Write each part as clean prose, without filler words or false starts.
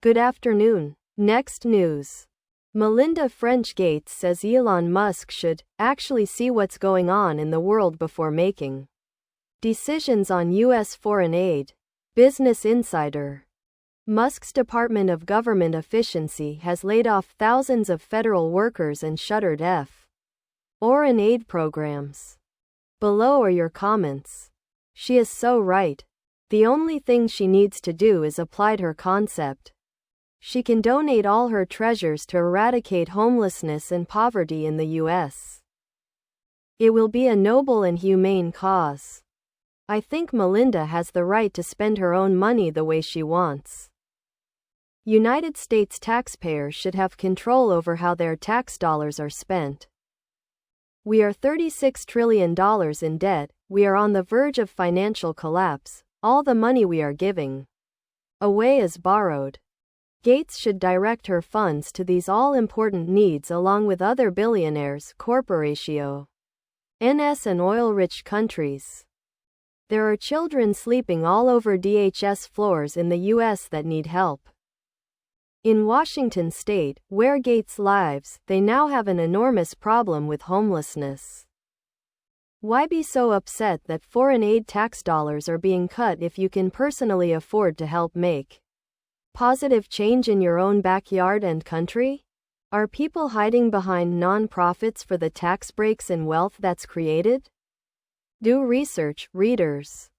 Good afternoon. Next news. Melinda French Gates says Elon Musk should actually see what's going on in the world before making decisions on U.S. foreign aid. Business Insider. Musk's Department of Government Efficiency has laid off thousands of federal workers and shuttered foreign aid programs. Below are your comments. She is so right. The only thing she needs to do is apply her concept. She can donate all her treasures to eradicate homelessness and poverty in the U.S. It will be a noble and humane cause. I think Melinda has the right to spend her own money the way she wants. United States taxpayers should have control over how their tax dollars are spent. We are $36 trillion in debt, we are on the verge of financial collapse, all the money we are giving away is borrowed. Gates should direct her funds to these all-important needs along with other billionaires, corporations, and oil-rich countries. There are children sleeping all over DHS floors in the U.S. that need help. In Washington state, where Gates lives, they now have an enormous problem with homelessness. Why be so upset that foreign aid tax dollars are being cut if you can personally afford to help make positive change in your own backyard and country? Are people hiding behind non-profits for the tax breaks and wealth that's created? Do research, readers.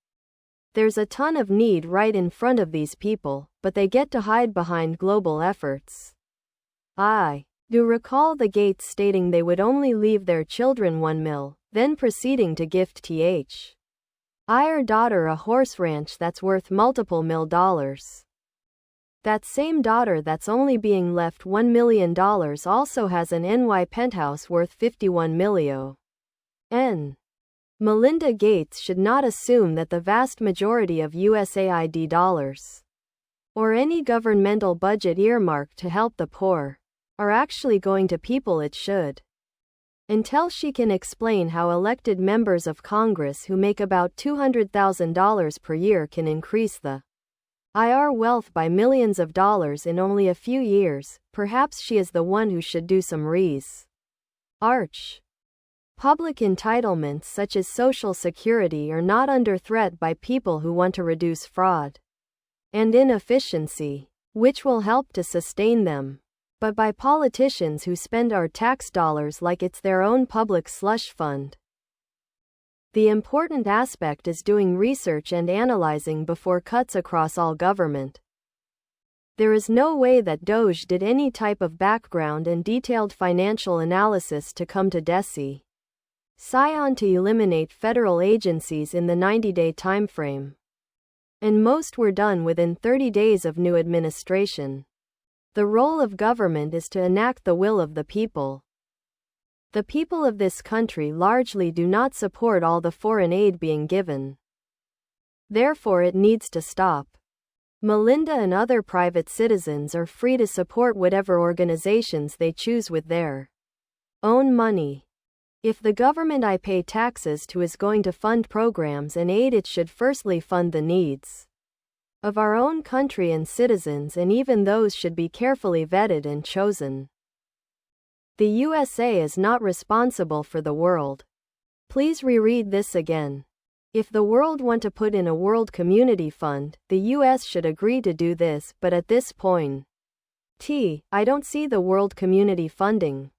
There's a ton of need right in front of these people, but they get to hide behind global efforts. I do recall the Gates stating they would only leave their children $1 million, then proceeding to gift her daughter a horse ranch that's worth multiple $1 million. That same daughter that's only being left $1 million also has an NY penthouse worth $51 million. Melinda Gates should not assume that the vast majority of USAID dollars, or any governmental budget earmarked to help the poor, are actually going to people it should. Until she can explain how elected members of Congress who make about $200,000 per year can increase the wealth by millions of dollars in only a few years, perhaps she is the one who should do some research. Public entitlements such as Social Security are not under threat by people who want to reduce fraud and inefficiency, which will help to sustain them, but by politicians who spend our tax dollars like it's their own public slush fund. The important aspect is doing research and analyzing before cuts across all government. There is no way that DOJ did any type of background and detailed financial analysis to come to decision to eliminate federal agencies in the 90-day timeframe. And most were done within 30 days of new administration. The role of government is to enact the will of the people. The people of this country largely do not support all the foreign aid being given. Therefore it needs to stop. Melinda and other private citizens are free to support whatever organizations they choose with their own money. If the government I pay taxes to is going to fund programs and aid, it should firstly fund the needs of our own country and citizens, and even those should be carefully vetted and chosen. The USA is not responsible for the world. Please reread this again. If the world want to put in a World Community Fund, the US should agree to do this, but at this point, I don't see the world community funding.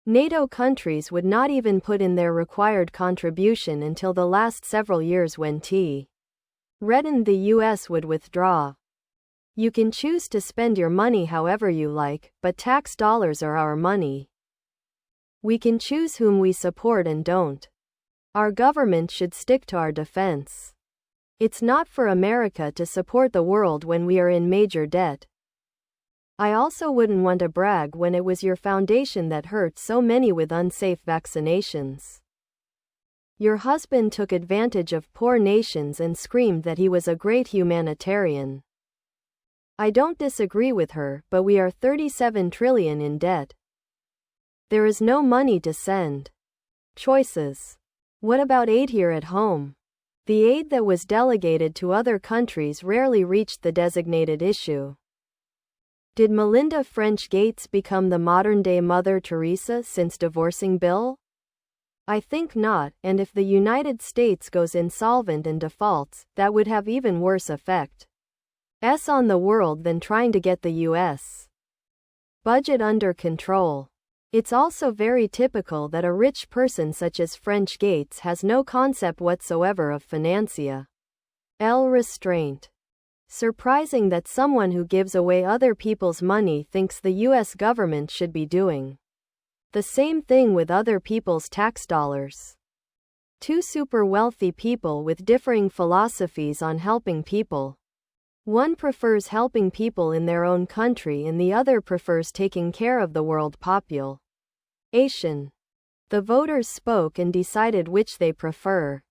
NATO countries would not even put in their required contribution until the last several years when threatened the US would withdraw. You can choose to spend your money however you like, but tax dollars are our money. We can choose whom we support and don't. Our government should stick to our defense. It's not for America to support the world when we are in major debt. I also wouldn't want to brag when it was your foundation that hurt so many with unsafe vaccinations. Your husband took advantage of poor nations and screamed that he was a great humanitarian. I don't disagree with her, but we are $37 trillion in debt. There is no money to send. Choices. What about aid here at home? The aid that was delegated to other countries rarely reached the designated issue. Did Melinda French Gates become the modern-day Mother Teresa since divorcing Bill? I think not, and if the United States goes insolvent and defaults, that would have even worse effect on the world than trying to get the U.S. budget under control. It's also very typical that a rich person such as French Gates has no concept whatsoever of financial restraint. Surprising that someone who gives away other people's money thinks the U.S. government should be doing the same thing with other people's tax dollars. Two super wealthy people with differing philosophies on helping people. One prefers helping people in their own country and the other prefers taking care of the world population. The voters spoke and decided which they prefer.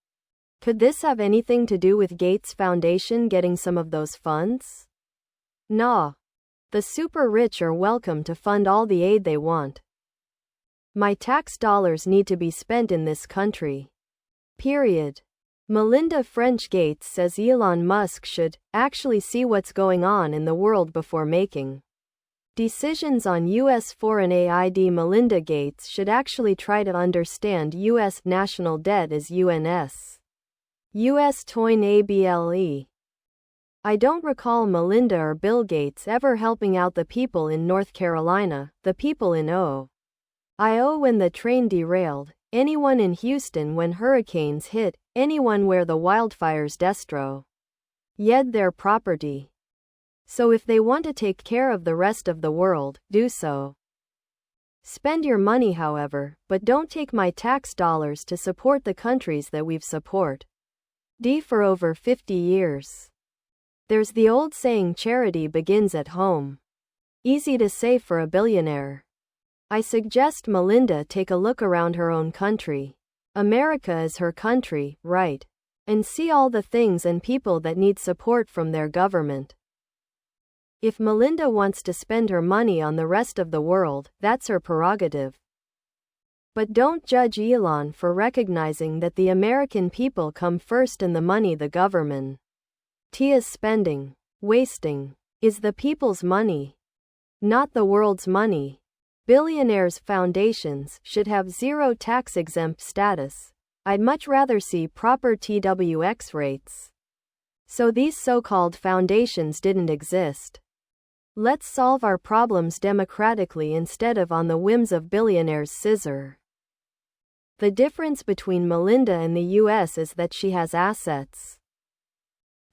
Could this have anything to do with Gates Foundation getting some of those funds? Nah. The super rich are welcome to fund all the aid they want. My tax dollars need to be spent in this country. Period. Melinda French Gates says Elon Musk should actually see what's going on in the world before making decisions on U.S. foreign aid. Melinda Gates should actually try to understand U.S. national debt as UNS. U.S. toin able. I don't recall Melinda or Bill Gates ever helping out the people in North Carolina, the people in Ohio when the train derailed, anyone in Houston when hurricanes hit, anyone where the wildfires destroyed their property. So if they want to take care of the rest of the world, do so. Spend your money however, but don't take my tax dollars to support the countries that we've supported for over 50 years. There's the old saying charity begins at home. Easy to say for a billionaire. I suggest Melinda take a look around her own country. America is her country, right? And see all the things and people that need support from their government. If Melinda wants to spend her money on the rest of the world, that's her prerogative. But don't judge Elon for recognizing that the American people come first and the money the government is spending, wasting, is the people's money, not the world's money. Billionaires' foundations should have zero tax-exempt status. I'd much rather see proper TWX rates. So these so-called foundations didn't exist. Let's solve our problems democratically instead of on the whims of billionaires' scissor. The difference between Melinda and the US is that she has assets.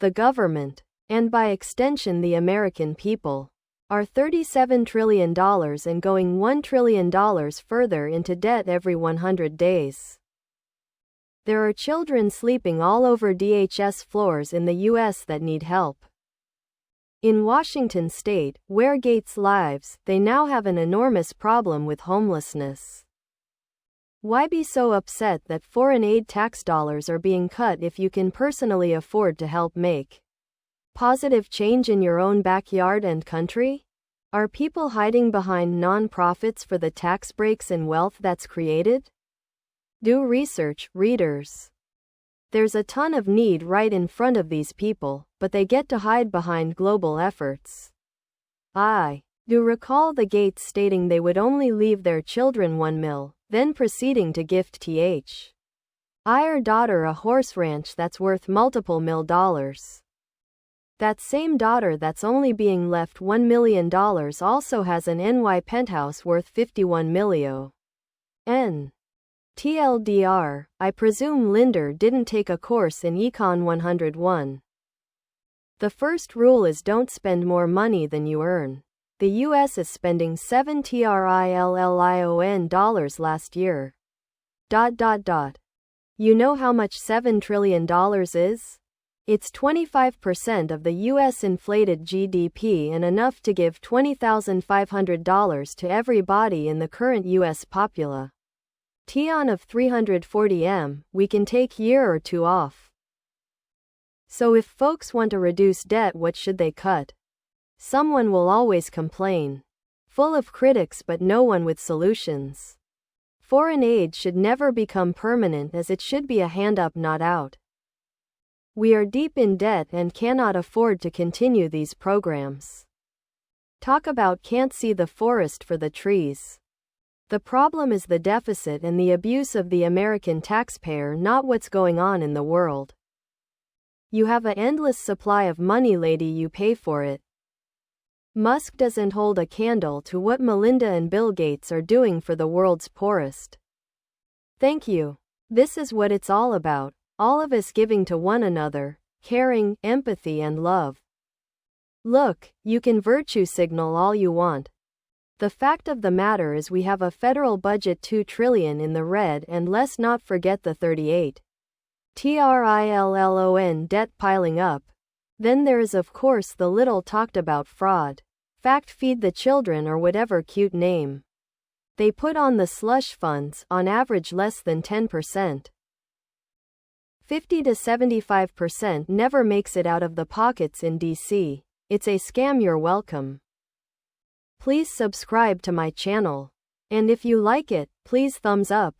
The government, and by extension the American people, are $37 trillion and going $1 trillion further into debt every 100 days. There are children sleeping all over DHS floors in the US that need help. In Washington state, where Gates lives, they now have an enormous problem with homelessness. Why be so upset that foreign aid tax dollars are being cut if you can personally afford to help make positive change in your own backyard and country? Are people hiding behind non-profits for the tax breaks and wealth that's created? Do research, readers. There's a ton of need right in front of these people, but they get to hide behind global efforts. I do recall the Gates stating they would only leave their children $1 million, then proceeding to gift her daughter a horse ranch that's worth multiple $1 million. That same daughter that's only being left $1 million also has an NY penthouse worth $51 million. TLDR, I presume Linder didn't take a course in Econ 101. The first rule is don't spend more money than you earn. The US is spending $7 trillion last year. You know how much $7 trillion is? It's 25% of the US inflated GDP and enough to give $20,500 to everybody in the current US population of 340 M, we can take year or two off. So if folks want to reduce debt, what should they cut? Someone will always complain. Full of critics but no one with solutions. Foreign aid should never become permanent as it should be a hand up not out. We are deep in debt and cannot afford to continue these programs. Talk about can't see the forest for the trees. The problem is the deficit and the abuse of the American taxpayer, not what's going on in the world. You have an endless supply of money, lady, you pay for it. Musk doesn't hold a candle to what Melinda and Bill Gates are doing for the world's poorest. Thank you. This is what it's all about. All of us giving to one another, caring, empathy and love. Look, you can virtue signal all you want. The fact of the matter is we have a federal budget $2 trillion in the red, and let's not forget the 38 trillion debt piling up. Then there is of course the little talked about fraud. Fact, feed the children or whatever cute name they put on the slush funds, on average less than 10%. 50 to 75% never makes it out of the pockets in DC. It's a scam. You're welcome. Please subscribe to my channel. And if you like it, please thumbs up.